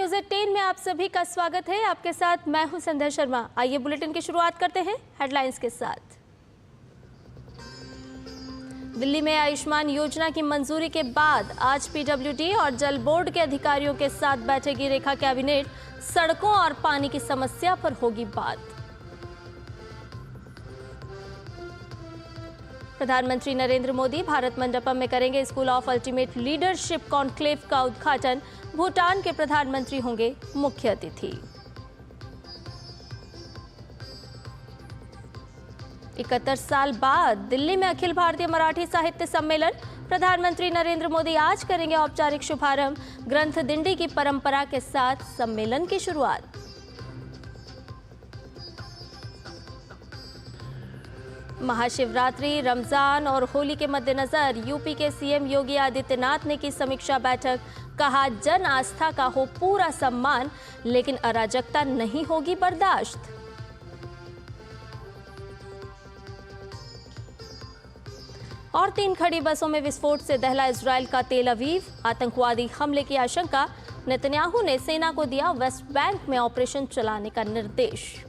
News 18 में आप सभी का स्वागत है। आपके साथ मैं हूं संध्या शर्मा। आइए बुलेटिन की शुरुआत करते हैं हेडलाइंस के साथ। दिल्ली में आयुष्मान योजना की मंजूरी के बाद आज पीडब्ल्यूडी और जल बोर्ड के अधिकारियों के साथ बैठेगी रेखा कैबिनेट। सड़कों और पानी की समस्या पर होगी बात। प्रधानमंत्री नरेंद्र मोदी भारत मंडपम में करेंगे school of ultimate leadership conclave का उद्घाटन। भूटान के प्रधानमंत्री होंगे मुख्य अतिथि। 71 साल बाद दिल्ली में अखिल भारतीय मराठी साहित्य सम्मेलन। प्रधानमंत्री नरेंद्र मोदी आज करेंगे औपचारिक शुभारंभ। ग्रंथ दिंडी की परंपरा के साथ सम्मेलन की शुरुआत। महाशिवरात्रि, रमजान और होली के मद्देनजर यूपी के सीएम योगी आदित्यनाथ ने की समीक्षा बैठक। कहा, जन आस्था का हो पूरा सम्मान, लेकिन अराजकता नहीं होगी बर्दाश्त। और 3 खड़ी बसों में विस्फोट से दहला इजराइल का तेल अवीव। आतंकवादी हमले की आशंका। नेतन्याहू ने सेना को दिया वेस्ट बैंक में ऑपरेशन चलाने का निर्देश।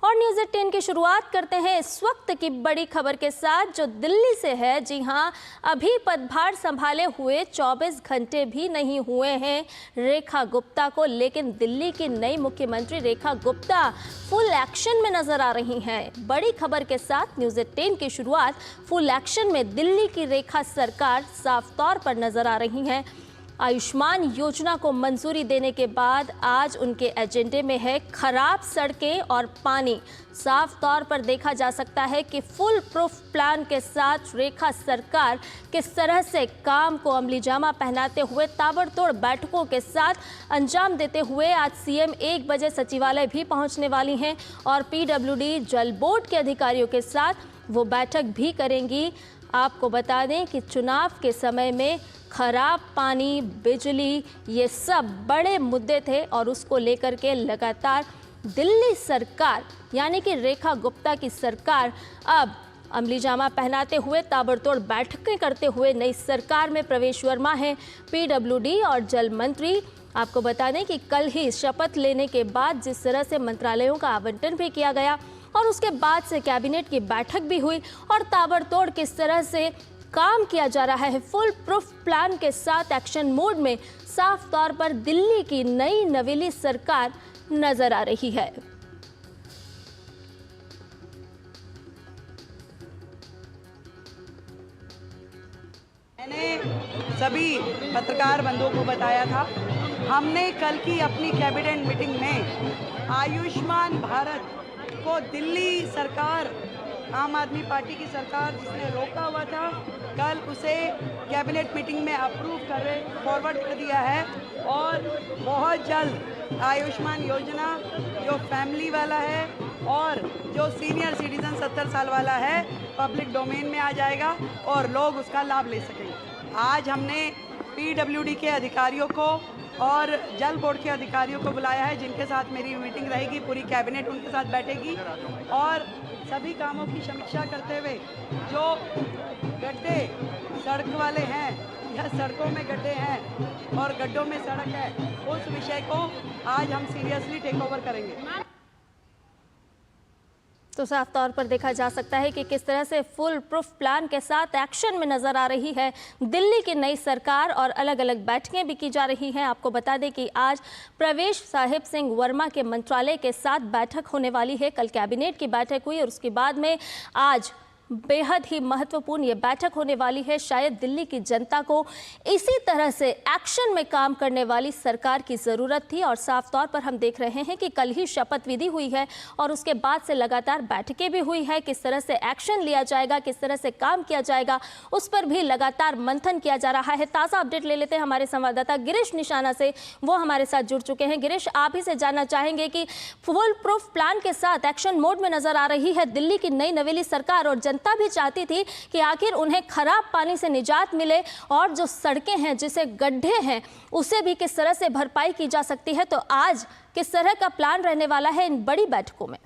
और न्यूज़ 18 की शुरुआत करते हैं इस वक्त की बड़ी खबर के साथ जो दिल्ली से है। जी हां, अभी पदभार संभाले हुए 24 घंटे भी नहीं हुए हैं रेखा गुप्ता को, लेकिन दिल्ली की नई मुख्यमंत्री रेखा गुप्ता फुल एक्शन में नजर आ रही हैं। बड़ी खबर के साथ न्यूज़ 18 की शुरुआत। फुल एक्शन में दिल्ली की रेखा सरकार साफ तौर पर नजर आ रही है। आयुष्मान योजना को मंजूरी देने के बाद आज उनके एजेंडे में है खराब सड़कें और पानी। साफ तौर पर देखा जा सकता है कि फुल प्रूफ प्लान के साथ रेखा सरकार किस तरह से काम को अमली जामा पहनाते हुए ताबड़तोड़ बैठकों के साथ अंजाम देते हुए आज सीएम 1 बजे सचिवालय भी पहुंचने वाली हैं और पीडब्ल्यूडी जल बोर्ड के अधिकारियों के साथ वो बैठक भी करेंगी। आपको बता दें कि चुनाव के समय में खराब पानी, बिजली, ये सब बड़े मुद्दे थे और उसको लेकर के लगातार दिल्ली सरकार यानी कि रेखा गुप्ता की सरकार अब अमली जामा पहनाते हुए ताबड़तोड़ बैठकें करते हुए नई सरकार में प्रवेश वर्मा है पीडब्ल्यूडी और जल मंत्री। आपको बता दें कि कल ही शपथ लेने के बाद जिस तरह से मंत्रालयों का आवंटन भी किया गया और उसके बाद से कैबिनेट की बैठक भी हुई और ताबड़तोड़ किस तरह से काम किया जा रहा है फुल प्रूफ प्लान के साथ एक्शन मोड में, साफ तौर पर दिल्ली की नई नवेली सरकार नजर आ रही है। मैंने सभी पत्रकार बंधुओं को बताया था, हमने कल की अपनी कैबिनेट मीटिंग में आयुष्मान भारत को दिल्ली सरकार, आम आदमी पार्टी की सरकार जिसने रोका हुआ था, कल उसे कैबिनेट मीटिंग में अप्रूव फॉरवर्ड कर दिया है और बहुत जल्द आयुष्मान योजना जो फैमिली वाला है और जो सीनियर सिटीजन 70 साल वाला है पब्लिक डोमेन में आ जाएगा और लोग उसका लाभ ले सकेंगे। आज हमने पीडब्ल्यूडी के अधिकारियों को और जल बोर्ड के अधिकारियों को बुलाया है जिनके साथ मेरी मीटिंग रहेगी। पूरी कैबिनेट उनके साथ बैठेगी और सभी कामों की समीक्षा करते हुए जो गड्ढे सड़क वाले हैं या सड़कों में गड्ढे हैं और गड्ढों में सड़क है, उस विषय को आज हम सीरियसली टेक ओवर करेंगे। तो साफ तौर पर देखा जा सकता है कि किस तरह से फुल प्रूफ प्लान के साथ एक्शन में नजर आ रही है दिल्ली की नई सरकार और अलग अलग बैठकें भी की जा रही हैं। आपको बता दें कि आज प्रवेश साहिब सिंह वर्मा के मंत्रालय के साथ बैठक होने वाली है। कल कैबिनेट की बैठक हुई और उसके बाद में आज बेहद ही महत्वपूर्ण ये बैठक होने वाली है। शायद दिल्ली की जनता को इसी तरह से एक्शन में काम करने वाली सरकार की ज़रूरत थी और साफ तौर पर हम देख रहे हैं कि कल ही शपथ विधि हुई है और उसके बाद से लगातार बैठकें भी हुई है। किस तरह से एक्शन लिया जाएगा, किस तरह से काम किया जाएगा, उस पर भी लगातार मंथन किया जा रहा है। ताज़ा अपडेट ले लेते हैं हमारे संवाददाता गिरीश निशाना से, वो हमारे साथ जुड़ चुके हैं। गिरीश, आप ही से जानना चाहेंगे कि फुल प्रूफ प्लान के साथ एक्शन मोड में नजर आ रही है दिल्ली की नई नवेली सरकार और जनता भी चाहती थी कि आखिर उन्हें खराब पानी से निजात मिले और जो सड़कें हैं, जिसे गड्ढे हैं, उसे भी किस तरह से भरपाई की जा सकती है। तो आज किस तरह का प्लान रहने वाला है इन बड़ी बैठकों में?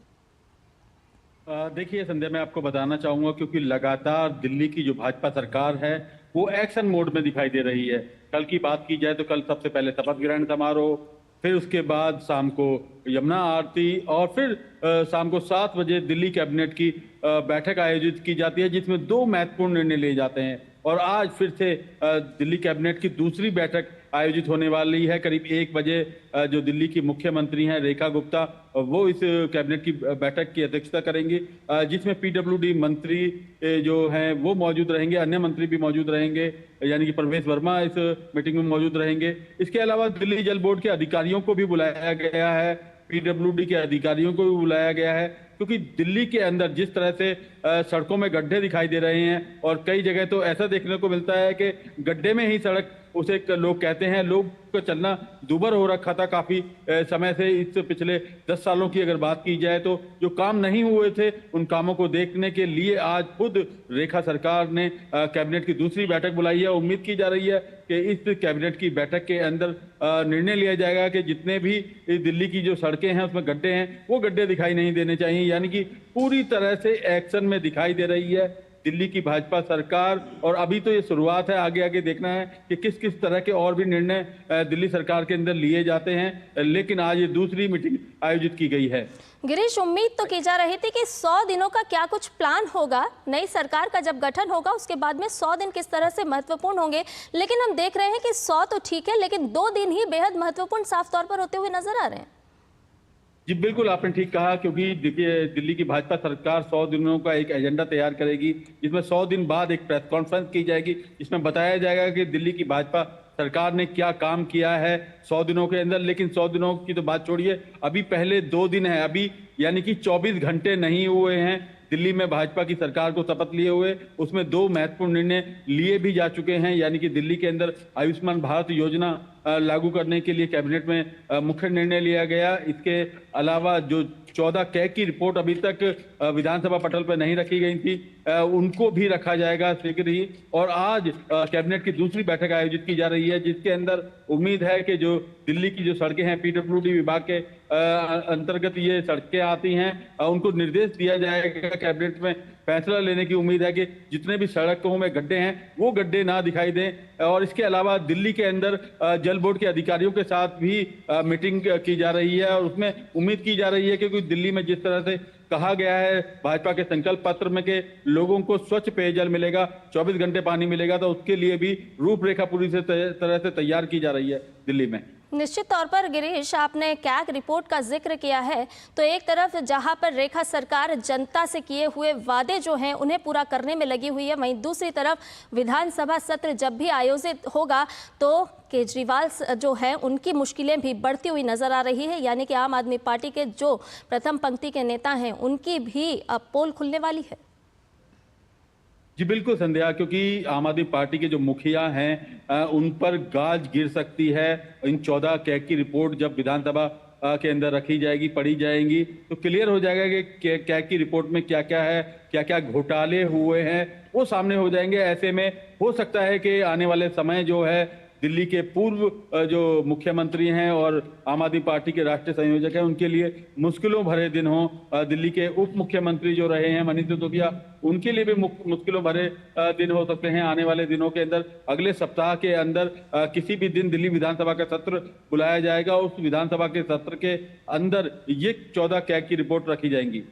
देखिए संध्या, मैं आपको बताना चाहूंगा क्योंकि लगातार दिल्ली की जो भाजपा सरकार है वो एक्शन मोड में दिखाई दे रही है। कल की बात की जाए तो कल सबसे पहले शपथ ग्रहण समारोह, फिर उसके बाद शाम को यमुना आरती और फिर शाम को 7 बजे दिल्ली कैबिनेट की बैठक आयोजित की जाती है जिसमें 2 महत्वपूर्ण निर्णय लिए जाते हैं। और आज फिर से दिल्ली कैबिनेट की दूसरी बैठक आयोजित होने वाली है करीब 1 बजे। जो दिल्ली की मुख्यमंत्री हैं रेखा गुप्ता, वो इस कैबिनेट की बैठक की अध्यक्षता करेंगी, जिसमें पीडब्ल्यूडी मंत्री जो हैं वो मौजूद रहेंगे, अन्य मंत्री भी मौजूद रहेंगे, यानी कि प्रवेश वर्मा इस मीटिंग में मौजूद रहेंगे। इसके अलावा दिल्ली जल बोर्ड के अधिकारियों को भी बुलाया गया है, पीडब्ल्यूडी के अधिकारियों को भी बुलाया गया है, क्योंकि दिल्ली के अंदर जिस तरह से सड़कों में गड्ढे दिखाई दे रहे हैं और कई जगह तो ऐसा देखने को मिलता है कि गड्ढे में ही सड़क उसे लोग कहते हैं, लोग का चलना दूभर हो रखा था काफी समय से। इस पिछले 10 सालों की अगर बात की जाए तो जो काम नहीं हुए थे उन कामों को देखने के लिए आज खुद रेखा सरकार ने कैबिनेट की दूसरी बैठक बुलाई है। उम्मीद की जा रही है कि इस कैबिनेट की बैठक के अंदर निर्णय लिया जाएगा कि जितने भी दिल्ली की जो सड़कें हैं उसमें गड्ढे हैं वो गड्ढे दिखाई नहीं देने चाहिए, यानी कि पूरी तरह से एक्शन में दिखाई दे रही है दिल्ली की भाजपा सरकार। और अभी तो ये शुरुआत है, आगे आगे देखना है कि किस किस तरह के और भी निर्णय दिल्ली सरकार के अंदर लिए जाते हैं। लेकिन आज ये दूसरी मीटिंग आयोजित की गई है। गिरीश, उम्मीद तो की जा रही थी कि 100 दिनों का क्या कुछ प्लान होगा, नई सरकार का जब गठन होगा उसके बाद में 100 दिन किस तरह से महत्वपूर्ण होंगे, लेकिन हम देख रहे हैं कि 100 तो ठीक है लेकिन 2 दिन ही बेहद महत्वपूर्ण साफ तौर पर होते हुए नजर आ रहे हैं। जी बिल्कुल, आपने ठीक कहा, क्योंकि देखिए दिल्ली की भाजपा सरकार 100 दिनों का एक एजेंडा तैयार करेगी, जिसमें 100 दिन बाद एक प्रेस कॉन्फ्रेंस की जाएगी, जिसमें बताया जाएगा कि दिल्ली की भाजपा सरकार ने क्या काम किया है 100 दिनों के अंदर। लेकिन 100 दिनों की तो बात छोड़िए, अभी पहले 2 दिन है, अभी यानी कि 24 घंटे नहीं हुए हैं दिल्ली में भाजपा की सरकार को शपथ लिए हुए। उसमें 2 महत्वपूर्ण निर्णय लिए भी जा चुके हैं, यानी कि दिल्ली के अंदर आयुष्मान भारत योजना लागू करने के लिए कैबिनेट में मुख्य निर्णय लिया गया। इसके अलावा जो 14 कै की रिपोर्ट अभी तक विधानसभा पटल पर नहीं रखी गई थी, उनको भी रखा जाएगा शीघ्र ही। और आज कैबिनेट की दूसरी बैठक आयोजित की जा रही है, जिसके अंदर उम्मीद है कि जो दिल्ली की जो सड़कें हैं, पीडब्ल्यूडी विभाग के अंतर्गत ये सड़कें आती हैं, उनको निर्देश दिया जाएगा। कैबिनेट में फैसला लेने की उम्मीद है कि जितने भी सड़कों में गड्ढे हैं वो गड्ढे ना दिखाई दें। और इसके अलावा दिल्ली के अंदर जल बोर्ड के अधिकारियों के साथ भी मीटिंग की जा रही है और उसमें उम्मीद की जा रही है कि दिल्ली में जिस तरह से कहा गया है भाजपा के संकल्प पत्र में कि लोगों को स्वच्छ पेयजल मिलेगा, 24 घंटे पानी मिलेगा, तो उसके लिए भी रूपरेखा पूरी तरह से तैयार की जा रही है दिल्ली में। निश्चित तौर पर गिरीश, आपने कैग रिपोर्ट का जिक्र किया है, तो एक तरफ जहां पर रेखा सरकार जनता से किए हुए वादे जो हैं उन्हें पूरा करने में लगी हुई है, वहीं दूसरी तरफ विधानसभा सत्र जब भी आयोजित होगा तो केजरीवाल जो है उनकी मुश्किलें भी बढ़ती हुई नजर आ रही है, यानी कि आम आदमी पार्टी के जो प्रथम पंक्ति के नेता हैं उनकी भी अब पोल खुलने वाली है। जी बिल्कुल संध्या, क्योंकि आम आदमी पार्टी के जो मुखिया हैं उन पर गाज गिर सकती है। इन 14 कै की रिपोर्ट जब विधानसभा के अंदर रखी जाएगी, पढ़ी जाएंगी, तो क्लियर हो जाएगा कि कै की रिपोर्ट में क्या क्या है, क्या क्या घोटाले हुए हैं वो सामने हो जाएंगे। ऐसे में हो सकता है कि आने वाले समय जो है दिल्ली के पूर्व जो मुख्यमंत्री हैं और आम आदमी पार्टी के राष्ट्रीय संयोजक हैं उनके लिए मुश्किलों भरे दिन हों। दिल्ली के उप मुख्यमंत्री जो रहे हैं मनीष सिसोदिया, उनके लिए भी मुश्किलों भरे दिन हो सकते हैं आने वाले दिनों के अंदर। अगले सप्ताह के अंदर किसी भी दिन दिल्ली विधानसभा का सत्र बुलाया जाएगा, उस विधानसभा के सत्र के अंदर ये 14 कै की रिपोर्ट रखी जाएंगी।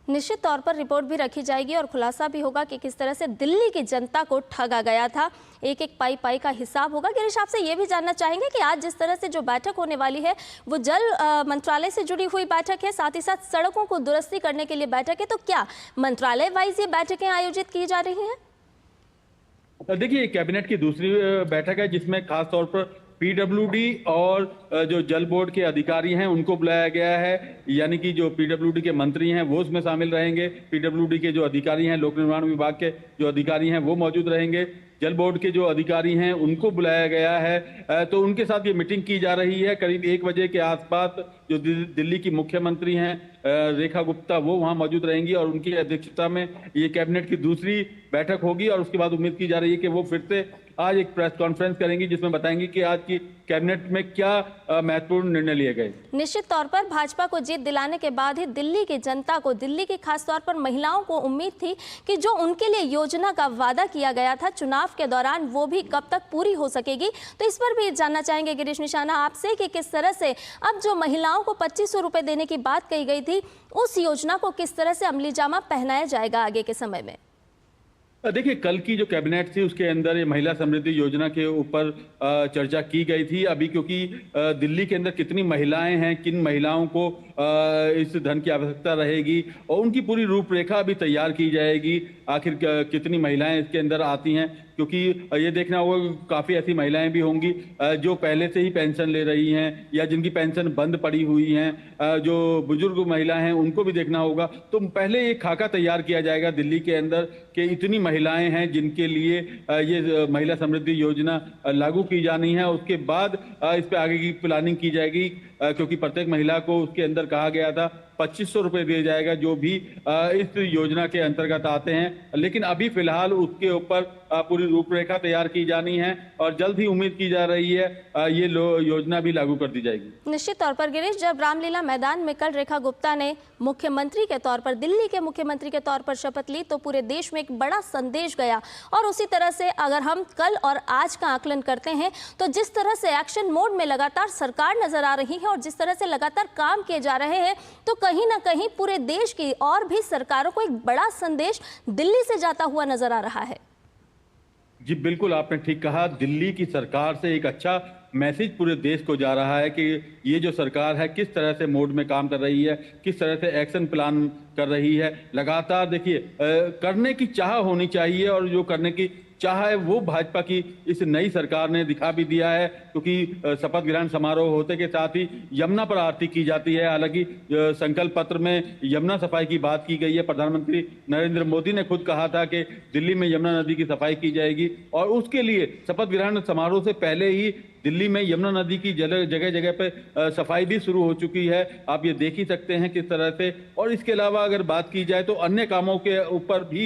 निश्चित तौर पर रिपोर्ट भी रखी जाएगी और खुलासा भी होगा कि किस तरह से दिल्ली की जनता को ठगा गया था, एक एक पाई पाई का हिसाब होगा। गिरीश, आपसे ये भी जानना चाहेंगे कि आज जिस तरह से जो बैठक होने वाली है वो जल मंत्रालय से जुड़ी हुई बैठक है, साथ ही साथ सड़कों को दुरुस्ती करने के लिए बैठक है, तो क्या मंत्रालय वाइज ये बैठकें आयोजित की जा रही हैं? देखिए, कैबिनेट की दूसरी बैठक है जिसमें खास तौर पर पीडब्ल्यूडी और जो जल बोर्ड के अधिकारी हैं उनको बुलाया गया है, यानी कि जो पीडब्ल्यूडी के मंत्री हैं वो उसमें शामिल रहेंगे, पीडब्ल्यूडी के जो अधिकारी हैं, लोक निर्माण विभाग के जो अधिकारी हैं वो मौजूद रहेंगे, जल बोर्ड के जो अधिकारी हैं उनको बुलाया गया है। तो उनके साथ ये मीटिंग की जा रही है। करीब 1 बजे के आसपास जो दिल्ली की मुख्यमंत्री हैं रेखा गुप्ता, वो वहां मौजूद रहेंगी और उनकी अध्यक्षता में ये कैबिनेट की दूसरी बैठक होगी और उसके बाद उम्मीद की जा रही है कि वो फिर से आज एक प्रेस कॉन्फ्रेंस करेंगी जिसमें बताएंगी कि आज की कैबिनेट में क्या महत्वपूर्ण निर्णय लिए गए। निश्चित तौर पर भाजपा को जीत दिलाने के बाद ही दिल्ली की जनता को, दिल्ली की खास तौर पर महिलाओं को उम्मीद थी कि जो उनके लिए योजना का वादा किया गया था चुनाव के दौरान वो भी कब तक पूरी हो सकेगी। तो इस पर भी जानना चाहेंगे गिरीश निशाना आपसे कि किस तरह से अब जो महिलाओं को 2500 रुपए देने की बात कही गई थी उस योजना को किस तरह से अमली जामा पहनाया जाएगा आगे के समय में। देखिए, कल की जो कैबिनेट थी उसके अंदर ये महिला समृद्धि योजना के ऊपर चर्चा की गई थी। अभी क्योंकि दिल्ली के अंदर कितनी महिलाएं हैं, किन महिलाओं को इस धन की आवश्यकता रहेगी और उनकी पूरी रूपरेखा अभी तैयार की जाएगी। आखिर कितनी महिलाएं इसके अंदर आती हैं, क्योंकि ये देखना होगा काफ़ी ऐसी महिलाएं भी होंगी जो पहले से ही पेंशन ले रही हैं या जिनकी पेंशन बंद पड़ी हुई हैं, जो बुजुर्ग महिलाएं हैं उनको भी देखना होगा। तो पहले ये खाका तैयार किया जाएगा दिल्ली के अंदर कि इतनी महिलाएं हैं जिनके लिए ये महिला समृद्धि योजना लागू की जानी है। उसके बाद इस पर आगे की प्लानिंग की जाएगी, क्योंकि प्रत्येक महिला को उसके अंदर कहा गया था 2500 रुपये दिया जाएगा जो भी इस योजना के अंतर्गत आते हैं। लेकिन अभी फिलहाल उसके ऊपर पूरी रूपरेखा तैयार की जानी है और जल्द ही उम्मीद की जा रही है ये योजना भी लागू कर दी जाएगी। निश्चित तौर पर गिरीश, जब रामलीला मैदान में कल रेखा गुप्ता ने मुख्यमंत्री के तौर पर, दिल्ली के मुख्यमंत्री के तौर पर शपथ ली तो पूरे देश में एक बड़ा संदेश गया। और उसी तरह से अगर हम कल और आज का आकलन करते हैं तो जिस तरह से एक्शन मोड में लगातार सरकार नजर आ रही है और जिस तरह से लगातार काम किए जा रहे हैं तो कहीं ना कहीं पूरे देश की और भी सरकारों को एक बड़ा संदेश दिल्ली से जाता हुआ नजर आ रहा है। जी बिल्कुल, आपने ठीक कहा। दिल्ली की सरकार से एक अच्छा मैसेज पूरे देश को जा रहा है कि ये जो सरकार है किस तरह से मोड में काम कर रही है, किस तरह से एक्शन प्लान कर रही है। लगातार देखिए, करने की चाह होनी चाहिए और जो करने की चाह है वो भाजपा की इस नई सरकार ने दिखा भी दिया है, क्योंकि शपथ ग्रहण समारोह होते के साथ ही यमुना पर आरती की जाती है। हालांकि संकल्प पत्र में यमुना सफाई की बात की गई है। प्रधानमंत्री नरेंद्र मोदी ने खुद कहा था कि दिल्ली में यमुना नदी की सफाई की जाएगी और उसके लिए शपथ ग्रहण समारोह से पहले ही दिल्ली में यमुना नदी की जगह जगह पे सफाई भी शुरू हो चुकी है। आप ये देख ही सकते हैं किस तरह से। और इसके अलावा अगर बात की जाए तो अन्य कामों के ऊपर भी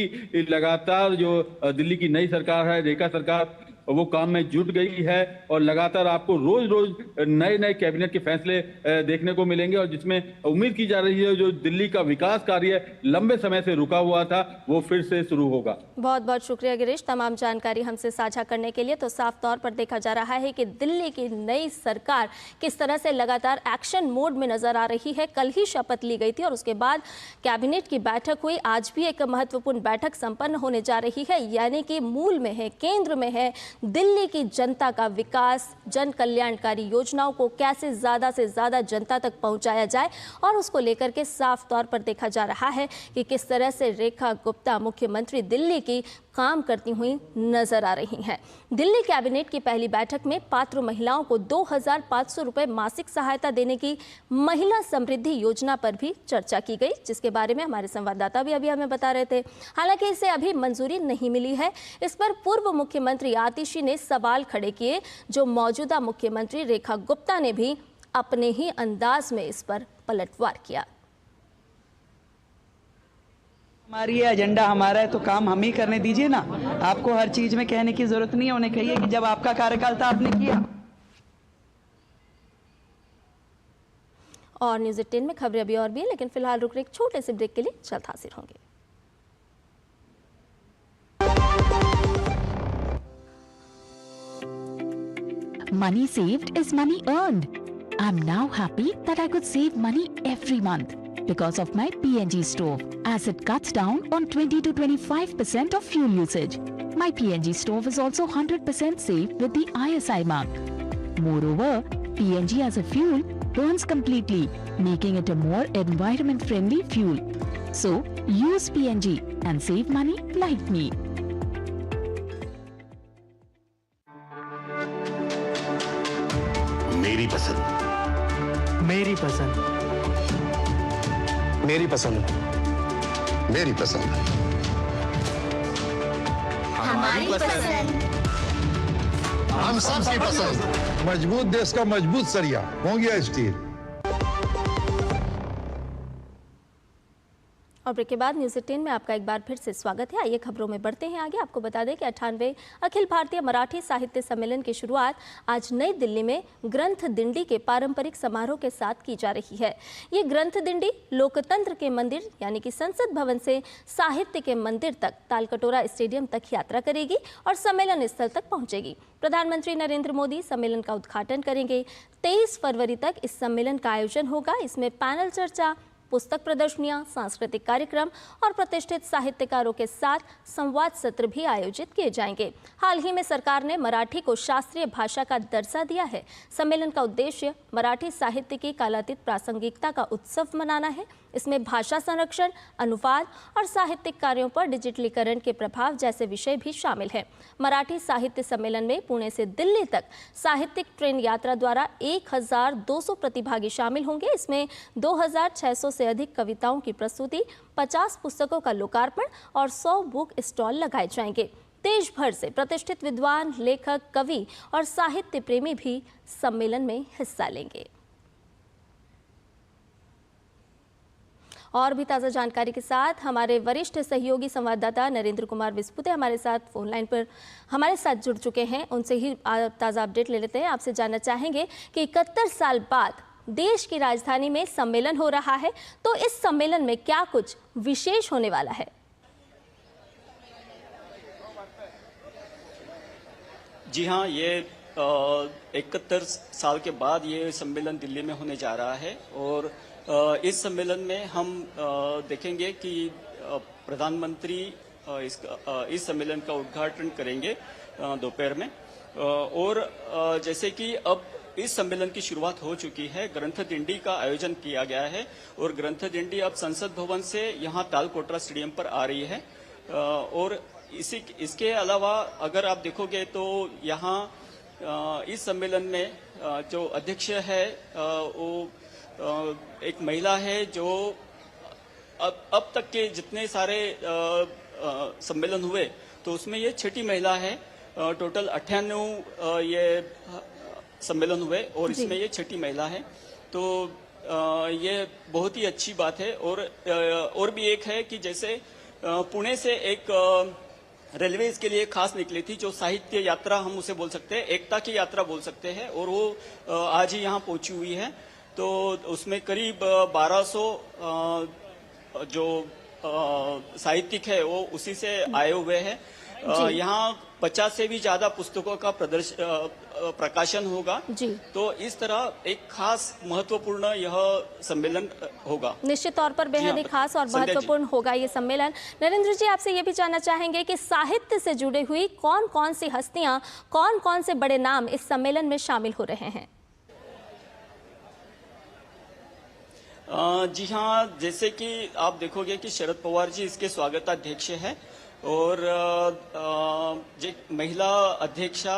लगातार जो दिल्ली की नई सरकार है, रेखा सरकार, वो काम में जुट गई है और लगातार आपको रोज रोज नए नए कैबिनेट के फैसले देखने को मिलेंगे और जिसमें उम्मीद की जा रही है जो दिल्ली का विकास कार्य लंबे समय से रुका हुआ था वो फिर से शुरू होगा। बहुत बहुत शुक्रिया गिरीश, तमाम जानकारी हमसे साझा करने के लिए। तो साफ तौर पर देखा जा रहा है कि दिल्ली की नई सरकार किस तरह से लगातार एक्शन मोड में नजर आ रही है। कल ही शपथ ली गई थी और उसके बाद कैबिनेट की बैठक हुई। आज भी एक महत्वपूर्ण बैठक संपन्न होने जा रही है, यानी कि मूल में है, केंद्र में है दिल्ली की जनता का विकास, जन कल्याणकारी योजनाओं को कैसे ज़्यादा से ज़्यादा जनता तक पहुंचाया जाए। और उसको लेकर के साफ तौर पर देखा जा रहा है कि किस तरह से रेखा गुप्ता मुख्यमंत्री दिल्ली की काम करती हुई नजर आ रही हैं। दिल्ली कैबिनेट की पहली बैठक में पात्र महिलाओं को 2500 रुपये मासिक सहायता देने की महिला समृद्धि योजना पर भी चर्चा की गई, जिसके बारे में हमारे संवाददाता भी अभी हमें बता रहे थे। हालांकि इसे अभी मंजूरी नहीं मिली है। इस पर पूर्व मुख्यमंत्री आतिशी ने सवाल खड़े किए, जो मौजूदा मुख्यमंत्री रेखा गुप्ता ने भी अपने ही अंदाज में इस पर पलटवार किया। हमारी ये एजेंडा हमारा है तो काम हम ही करने दीजिए ना। आपको हर चीज में कहने की जरूरत नहीं है। उन्हें कहिए कि जब आपका कार्यकाल था आपने किया। और न्यूज़ 18 में खबरें अभी और भी है, लेकिन फिलहाल रुक रहे एक छोटे से ब्रेक के लिए जल्द हाजिर होंगे। Money saved is money earned. I'm now happy that I could save money every month because of my PNG stove, as it cuts down on 20 to 25% of fuel usage. My PNG stove is also 100% safe with the ISI mark. Moreover, PNG as a fuel burns completely, making it a more environment-friendly fuel. So, use PNG and save money like me. मेरी पसंद, मेरी पसंद, मेरी पसंद, मेरी पसंद, हमारी पसंद, हम सबकी पसंद। मजबूत देश का मजबूत सरिया होंगे स्टील। और ब्रेक के बाद न्यूज़ 18 में आपका एक बार फिर से स्वागत है। आइए खबरों में बढ़ते हैं आगे। आपको बता दें कि 98वें अखिल भारतीय मराठी साहित्य सम्मेलन की शुरुआत आज नई दिल्ली में ग्रंथ दिंडी के पारंपरिक समारोह के साथ की जा रही है। ये ग्रंथ दिंडी लोकतंत्र के मंदिर यानी कि संसद भवन से साहित्य के मंदिर तक तालकटोरा स्टेडियम तक यात्रा करेगी और सम्मेलन स्थल तक पहुंचेगी। प्रधानमंत्री नरेंद्र मोदी सम्मेलन का उद्घाटन करेंगे। 23 फरवरी तक इस सम्मेलन का आयोजन होगा। इसमें पैनल चर्चा, पुस्तक प्रदर्शनियां, सांस्कृतिक कार्यक्रम और प्रतिष्ठित साहित्यकारों के साथ संवाद सत्र भी आयोजित किए जाएंगे। हाल ही में सरकार ने मराठी को शास्त्रीय भाषा का दर्जा दिया है। सम्मेलन का उद्देश्य मराठी साहित्य की कालातीत प्रासंगिकता का उत्सव मनाना है। इसमें भाषा संरक्षण, अनुवाद और साहित्यिक कार्यों पर डिजिटलीकरण के प्रभाव जैसे विषय भी शामिल हैं। मराठी साहित्य सम्मेलन में पुणे से दिल्ली तक साहित्यिक ट्रेन यात्रा द्वारा 1200 प्रतिभागी शामिल होंगे। इसमें 2600 से अधिक कविताओं की प्रस्तुति, 50 पुस्तकों का लोकार्पण और 100 बुक स्टॉल लगाए जाएंगे। देश भर से प्रतिष्ठित विद्वान, लेखक, कवि और साहित्य प्रेमी भी सम्मेलन में हिस्सा लेंगे। और भी ताज़ा जानकारी के साथ हमारे वरिष्ठ सहयोगी संवाददाता नरेंद्र कुमार विस्पुते हमारे साथ फोन लाइन पर हमारे साथ जुड़ चुके हैं। उनसे ही ताज़ा अपडेट ले लेते हैं। आपसे जानना चाहेंगे कि 71 साल बाद देश की राजधानी में सम्मेलन हो रहा है, तो इस सम्मेलन में क्या कुछ विशेष होने वाला है? जी हाँ, ये 71 साल के बाद ये सम्मेलन दिल्ली में होने जा रहा है और इस सम्मेलन में हम देखेंगे कि प्रधानमंत्री इस सम्मेलन का उद्घाटन करेंगे दोपहर में। और जैसे कि अब इस सम्मेलन की शुरुआत हो चुकी है, ग्रंथ दिंडी का आयोजन किया गया है और ग्रंथ दिंडी अब संसद भवन से यहाँ तालकोटरा स्टेडियम पर आ रही है। और इसके अलावा अगर आप देखोगे तो यहाँ इस सम्मेलन में जो अध्यक्ष है वो एक महिला है जो अब तक के जितने सारे सम्मेलन हुए तो उसमें ये छठी महिला है। टोटल 98 ये सम्मेलन हुए और इसमें ये छठी महिला है, तो ये बहुत ही अच्छी बात है। और भी एक है कि जैसे पुणे से एक रेलवे इसके लिए खास निकली थी, जो साहित्य यात्रा हम उसे बोल सकते हैं, एकता की यात्रा बोल सकते हैं, और वो आज ही यहाँ पहुंची हुई है। तो उसमें करीब 1200 जो साहित्यिक है वो उसी से आए हुए हैं। यहाँ 50 से भी ज्यादा पुस्तकों का प्रकाशन होगा जी। तो इस तरह एक खास महत्वपूर्ण यह सम्मेलन होगा। निश्चित तौर पर बेहद ही खास और महत्वपूर्ण होगा ये सम्मेलन। नरेंद्र जी, आपसे ये भी जानना चाहेंगे कि साहित्य से जुड़े हुई कौन कौन सी हस्तियां, कौन कौन से बड़े नाम इस सम्मेलन में शामिल हो रहे हैं? जी हाँ, जैसे कि आप देखोगे कि शरद पवार जी इसके स्वागताध्यक्ष हैं और महिला अध्यक्षा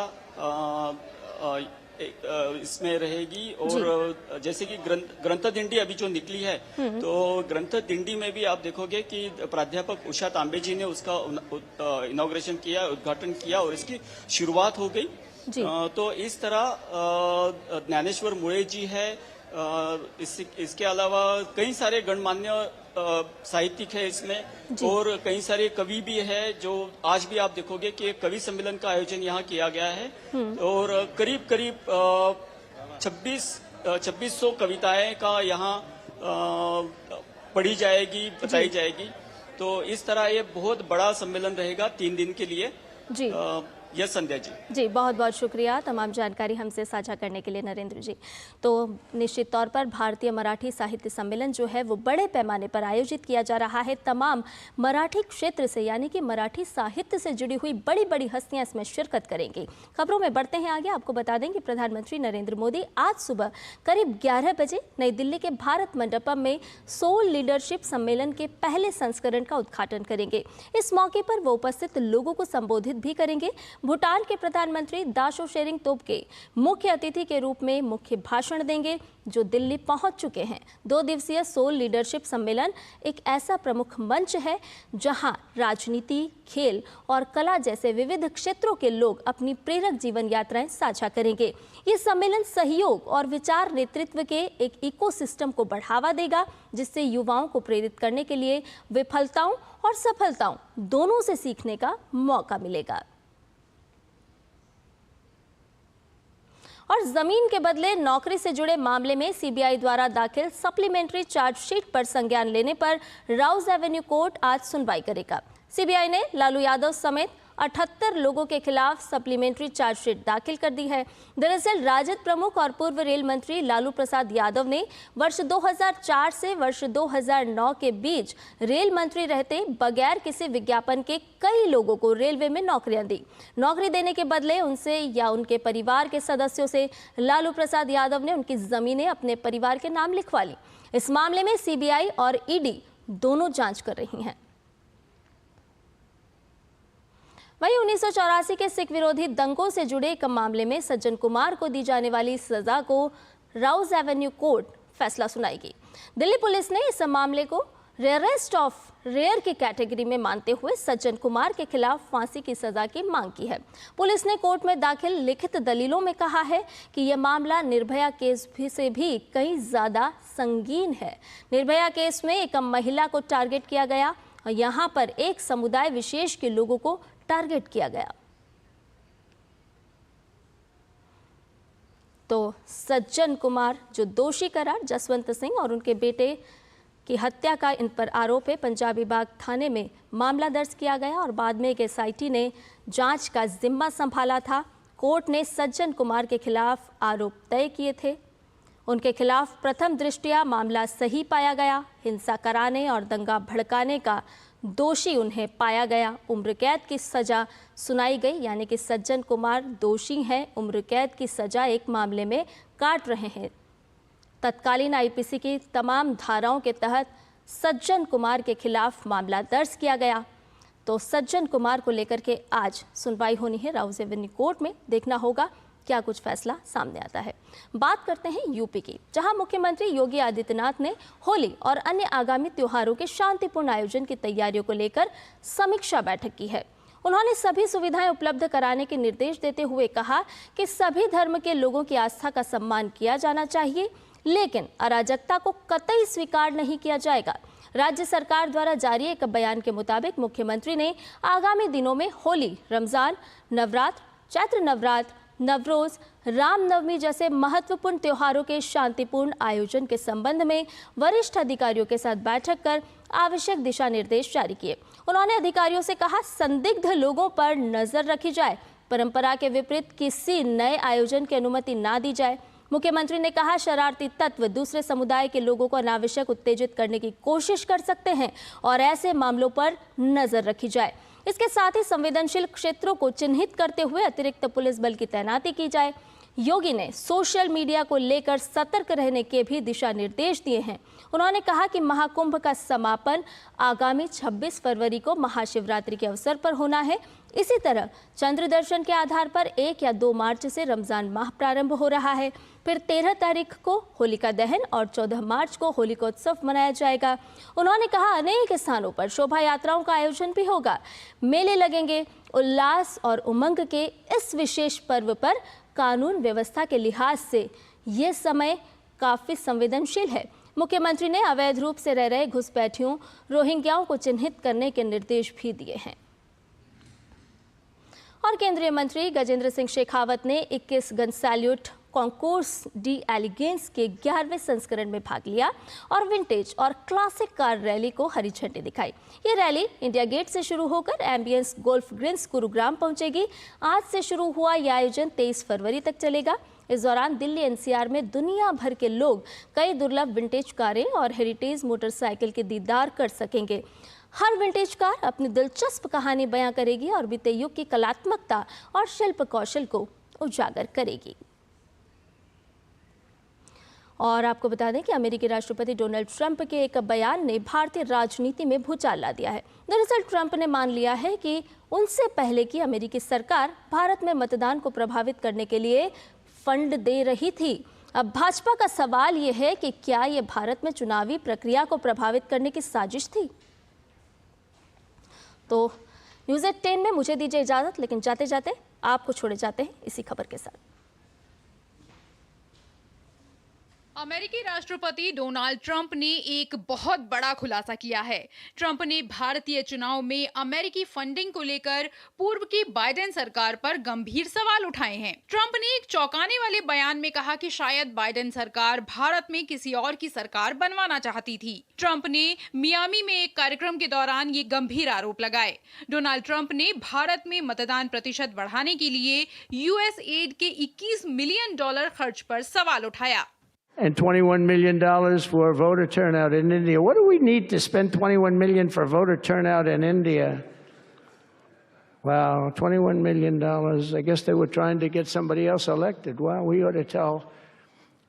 इसमें रहेगी। और जैसे कि ग्रंथ दिंडी अभी जो निकली है, तो ग्रंथ दिंडी में भी आप देखोगे कि प्राध्यापक उषा तांबे जी ने उसका इनॉग्रेशन किया, उद्घाटन किया और इसकी शुरुआत हो गई। तो इस तरह ज्ञानेश्वर मुळे जी है। इसके अलावा कई सारे गणमान्य साहित्यिक है इसमें और कई सारे कवि भी है, जो आज भी आप देखोगे कि कवि सम्मेलन का आयोजन यहाँ किया गया है और करीब 2600 कविताएं का यहाँ पढ़ी जाएगी, बताई जाएगी। तो इस तरह ये बहुत बड़ा सम्मेलन रहेगा 3 दिन के लिए जी। यस संध्या जी, बहुत बहुत शुक्रिया तमाम जानकारी हमसे साझा करने के लिए नरेंद्र जी। तो निश्चित तौर पर भारतीय मराठी साहित्य सम्मेलन जो है वो बड़े पैमाने पर आयोजित किया जा रहा है। तमाम मराठी क्षेत्र से यानी कि मराठी साहित्य से जुड़ी हुई बड़ी बड़ी हस्तियां इसमें शिरकत करेंगी। खबरों में बढ़ते हैं आगे। आपको बता दें कि प्रधानमंत्री नरेंद्र मोदी आज सुबह करीब 11 बजे नई दिल्ली के भारत मंडपम में सोल लीडरशिप सम्मेलन के पहले संस्करण का उद्घाटन करेंगे। इस मौके पर वो उपस्थित लोगों को संबोधित भी करेंगे। भूटान के प्रधानमंत्री दाशो शेरिंग तोब्गे मुख्य अतिथि के रूप में मुख्य भाषण देंगे, जो दिल्ली पहुंच चुके हैं। 2 दिवसीय सोल लीडरशिप सम्मेलन एक ऐसा प्रमुख मंच है जहां राजनीति, खेल और कला जैसे विविध क्षेत्रों के लोग अपनी प्रेरक जीवन यात्राएं साझा करेंगे। ये सम्मेलन सहयोग और विचार नेतृत्व के एक इकोसिस्टम को बढ़ावा देगा, जिससे युवाओं को प्रेरित करने के लिए विफलताओं और सफलताओं दोनों से सीखने का मौका मिलेगा। और जमीन के बदले नौकरी से जुड़े मामले में सीबीआई द्वारा दाखिल सप्लीमेंट्री चार्जशीट पर संज्ञान लेने पर राउज एवेन्यू कोर्ट आज सुनवाई करेगा। सीबीआई ने लालू यादव समेत 78 लोगों के खिलाफ सप्लीमेंट्री चार्जशीट दाखिल कर दी है। दरअसल राजद प्रमुख और पूर्व रेल मंत्री लालू प्रसाद यादव ने वर्ष 2004 से वर्ष 2009 के बीच रेल मंत्री रहते बगैर किसी विज्ञापन के कई लोगों को रेलवे में नौकरियां दी। नौकरी देने के बदले उनसे या उनके परिवार के सदस्यों से लालू प्रसाद यादव ने उनकी जमीनें अपने परिवार के नाम लिखवा ली। इस मामले में सीबीआई और ईडी दोनों जांच कर रही हैं। वहीं 1984 के सिख विरोधी दंगों से जुड़े एक मामले में सज्जन कुमार को दी जाने वाली सजा को राउज एवेन्यू कोर्ट फैसला सुनाएगी। दिल्ली पुलिस ने इस मामले को रेयरेस्ट ऑफ रेयर की कैटेगरी में मानते हुए सज्जन कुमार के खिलाफ फांसी की सजा की मांग की है। पुलिस ने कोर्ट में दाखिल लिखित दलीलों में कहा है कि यह मामला निर्भया केस से भी कहीं ज्यादा संगीन है। निर्भया केस में एक महिला को टारगेट किया गया और यहाँ पर एक समुदाय विशेष के लोगों को टारगेट किया गया। तो सज्जन कुमार जो दोषी करार जसवंत सिंह और उनके बेटे की हत्या का इन पर आरोप है। पंजाबी बाग थाने में मामला दर्ज किया गया और बाद में एक एसआईटी ने जांच का जिम्मा संभाला था। कोर्ट ने सज्जन कुमार के खिलाफ आरोप तय किए थे। उनके खिलाफ प्रथम दृष्टया मामला सही पाया गया। हिंसा कराने और दंगा भड़काने का दोषी उन्हें पाया गया। उम्र कैद की सजा सुनाई गई, यानी कि सज्जन कुमार दोषी हैं, उम्र कैद की सजा एक मामले में काट रहे हैं। तत्कालीन आईपीसी की तमाम धाराओं के तहत सज्जन कुमार के खिलाफ मामला दर्ज किया गया। तो सज्जन कुमार को लेकर के आज सुनवाई होनी है राउज एवेन्यू कोर्ट में। देखना होगा क्या कुछ फैसला सामने आता है। बात करते हैं यूपी की, जहां मुख्यमंत्री योगी आदित्यनाथ ने होली और अन्य आगामी त्योहारों के शांतिपूर्ण आयोजन की तैयारियों को लेकर समीक्षा बैठक की है। उन्होंने सभी सुविधाएं उपलब्ध कराने के निर्देश देते हुए कहा कि सभी धर्म के लोगों की आस्था का सम्मान किया जाना चाहिए, लेकिन अराजकता को कतई स्वीकार नहीं किया जाएगा। राज्य सरकार द्वारा जारी एक बयान के मुताबिक मुख्यमंत्री ने आगामी दिनों में होली, रमजान, नवरात्र, चैत्र नवरात्र, नवरोज, रामनवमी जैसे महत्वपूर्ण त्योहारों के शांतिपूर्ण आयोजन के संबंध में वरिष्ठ अधिकारियों के साथ बैठक कर आवश्यक दिशा निर्देश जारी किए। उन्होंने अधिकारियों से कहा, संदिग्ध लोगों पर नजर रखी जाए, परंपरा के विपरीत किसी नए आयोजन की अनुमति ना दी जाए। मुख्यमंत्री ने कहा, शरारती तत्व दूसरे समुदाय के लोगों को अनावश्यक उत्तेजित करने की कोशिश कर सकते हैं और ऐसे मामलों पर नजर रखी जाए। इसके साथ ही संवेदनशील क्षेत्रों को चिन्हित करते हुए अतिरिक्त पुलिस बल की तैनाती की जाए। योगी ने सोशल मीडिया को लेकर सतर्क रहने के भी दिशा निर्देश दिए हैं। उन्होंने कहा कि महाकुंभ का समापन आगामी 26 फरवरी को महाशिवरात्रि के अवसर पर होना है। इसी तरह चंद्र दर्शन के आधार पर 1 या 2 मार्च से रमजान माह प्रारंभ हो रहा है। फिर 13 तारीख को होलिका दहन और 14 मार्च को होलिकोत्सव मनाया जाएगा। उन्होंने कहा, अनेक स्थानों पर शोभा यात्राओं का आयोजन भी होगा, मेले लगेंगे। उल्लास और उमंग के इस विशेष पर्व पर कानून व्यवस्था के लिहाज से ये समय काफी संवेदनशील है। मुख्यमंत्री ने अवैध रूप से रह रहे घुसपैठियों, रोहिंग्याओं को चिन्हित करने के निर्देश भी दिए हैं। और केंद्रीय मंत्री गजेंद्र सिंह शेखावत ने 21 gun salute Concours de Elegance के 11वें संस्करण में भाग लिया और विंटेज और क्लासिक कार रैली को हरी झंडी दिखाई। ये रैली इंडिया गेट से शुरू होकर एम्बियंस गोल्फ ग्रीन्स गुरुग्राम पहुंचेगी। आज से शुरू हुआ यह आयोजन 23 फरवरी तक चलेगा। इस दौरान दिल्ली एनसीआर में दुनिया भर के लोग कई दुर्लभ विंटेज कारें और हेरिटेज मोटरसाइकिल के दीदार कर सकेंगे। हर विंटेज कार अपनी दिलचस्प कहानी बयां करेगी और बीते युग की कलात्मकता और शिल्प कौशल को उजागर करेगी। और आपको बता दें कि अमेरिकी राष्ट्रपति डोनाल्ड ट्रंप के एक बयान ने भारतीय राजनीति में भूचाल ला दिया है। दरअसल ट्रंप ने मान लिया है कि उनसे पहले की अमेरिकी सरकार भारत में मतदान को प्रभावित करने के लिए फंड दे रही थी। अब भाजपा का सवाल ये है कि क्या ये भारत में चुनावी प्रक्रिया को प्रभावित करने की साजिश थी। तो न्यूज़ 10 में मुझे दीजिए इजाजत, लेकिन जाते जाते आपको छोड़े जाते हैं इसी खबर के साथ। अमेरिकी राष्ट्रपति डोनाल्ड ट्रंप ने एक बहुत बड़ा खुलासा किया है। ट्रंप ने भारतीय चुनाव में अमेरिकी फंडिंग को लेकर पूर्व की बाइडेन सरकार पर गंभीर सवाल उठाए हैं। ट्रंप ने एक चौंकाने वाले बयान में कहा कि शायद बाइडेन सरकार भारत में किसी और की सरकार बनवाना चाहती थी। ट्रंप ने मियामी में एक कार्यक्रम के दौरान ये गंभीर आरोप लगाए। डोनाल्ड ट्रंप ने भारत में मतदान प्रतिशत बढ़ाने के लिए यूएस एड के $21 मिलियन खर्च पर सवाल उठाया। And $21 million for voter turnout in India. What do we need to spend $21 million for voter turnout in India? Wow, $21 million. I guess they were trying to get somebody else elected. Wow, we ought to tell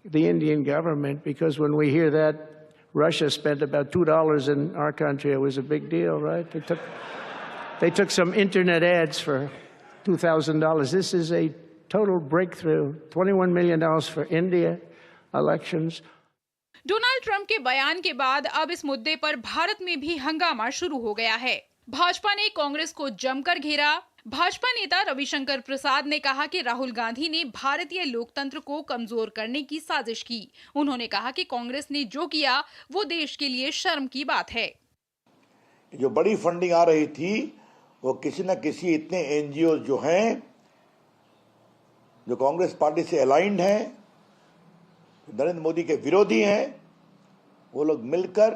the Indian government, because when we hear that Russia spent about $2 in our country, it was a big deal, right? They took some internet ads for $2,000. This is a total breakthrough. $21 million for India. Elections. Donald Trump के बयान के बाद अब इस मुद्दे पर भारत में भी हंगामा शुरू हो गया है। भाजपा ने कांग्रेस को जमकर घेरा। भाजपा नेता रविशंकर प्रसाद ने कहा कि राहुल गांधी ने भारतीय लोकतंत्र को कमजोर करने की साजिश की। उन्होंने कहा कि कांग्रेस ने जो किया वो देश के लिए शर्म की बात है। जो बड़ी फंडिंग आ रही थी वो किसी न किसी इतने एनजीओ जो हैं, जो कांग्रेस पार्टी से अलाइंड हैं, नरेंद्र मोदी के विरोधी हैं, वो लोग मिलकर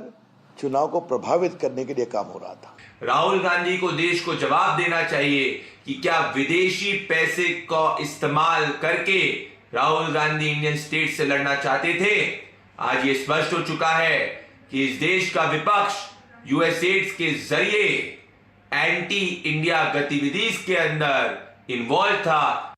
चुनाव को प्रभावित करने के लिए काम हो रहा था। राहुल गांधी को देश को जवाब देना चाहिए कि क्या विदेशी पैसे का इस्तेमाल करके राहुल गांधी इंडियन स्टेट से लड़ना चाहते थे। आज ये स्पष्ट हो चुका है कि इस देश का विपक्ष यूएस एड्स के जरिए एंटी इंडिया गतिविधि के अंदर इन्वॉल्व था।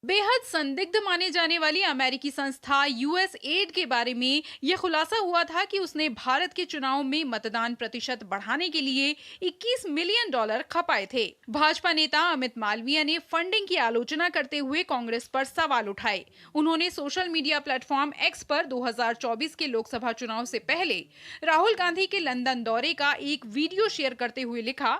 बेहद संदिग्ध माने जाने वाली अमेरिकी संस्था यूएस एड के बारे में यह खुलासा हुआ था कि उसने भारत के चुनाव में मतदान प्रतिशत बढ़ाने के लिए $21 मिलियन खपाए थे। भाजपा नेता अमित मालवीय ने फंडिंग की आलोचना करते हुए कांग्रेस पर सवाल उठाए। उन्होंने सोशल मीडिया प्लेटफॉर्म एक्स पर 2024 के लोकसभा चुनाव से पहले राहुल गांधी के लंदन दौरे का एक वीडियो शेयर करते हुए लिखा,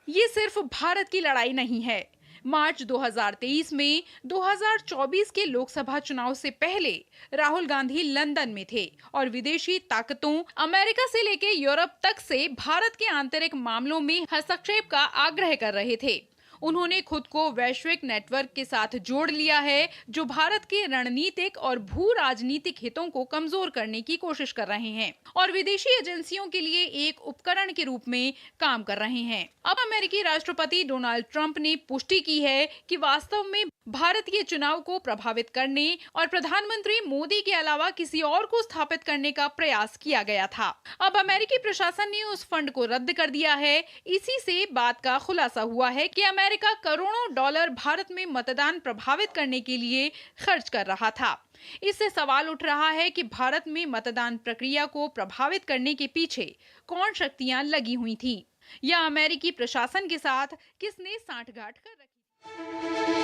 ये सिर्फ भारत की लड़ाई नहीं है। मार्च 2023 में 2024 के लोकसभा चुनाव से पहले राहुल गांधी लंदन में थे और विदेशी ताकतों अमेरिका से लेकर यूरोप तक से भारत के आंतरिक मामलों में हस्तक्षेप का आग्रह कर रहे थे। उन्होंने खुद को वैश्विक नेटवर्क के साथ जोड़ लिया है जो भारत के रणनीतिक और भू राजनीतिक हितों को कमजोर करने की कोशिश कर रहे हैं और विदेशी एजेंसियों के लिए एक उपकरण के रूप में काम कर रहे हैं। अब अमेरिकी राष्ट्रपति डोनाल्ड ट्रंप ने पुष्टि की है कि वास्तव में भारतीय चुनाव को प्रभावित करने और प्रधानमंत्री मोदी के अलावा किसी और को स्थापित करने का प्रयास किया गया था। अब अमेरिकी प्रशासन ने उस फंड को रद्द कर दिया है। इसी से बात का खुलासा हुआ है कि अमेरिका करोड़ों डॉलर भारत में मतदान प्रभावित करने के लिए खर्च कर रहा था। इससे सवाल उठ रहा है कि भारत में मतदान प्रक्रिया को प्रभावित करने के पीछे कौन शक्तियां लगी हुई थी या अमेरिकी प्रशासन के साथ किसने सांठगांठ कर रखी थी।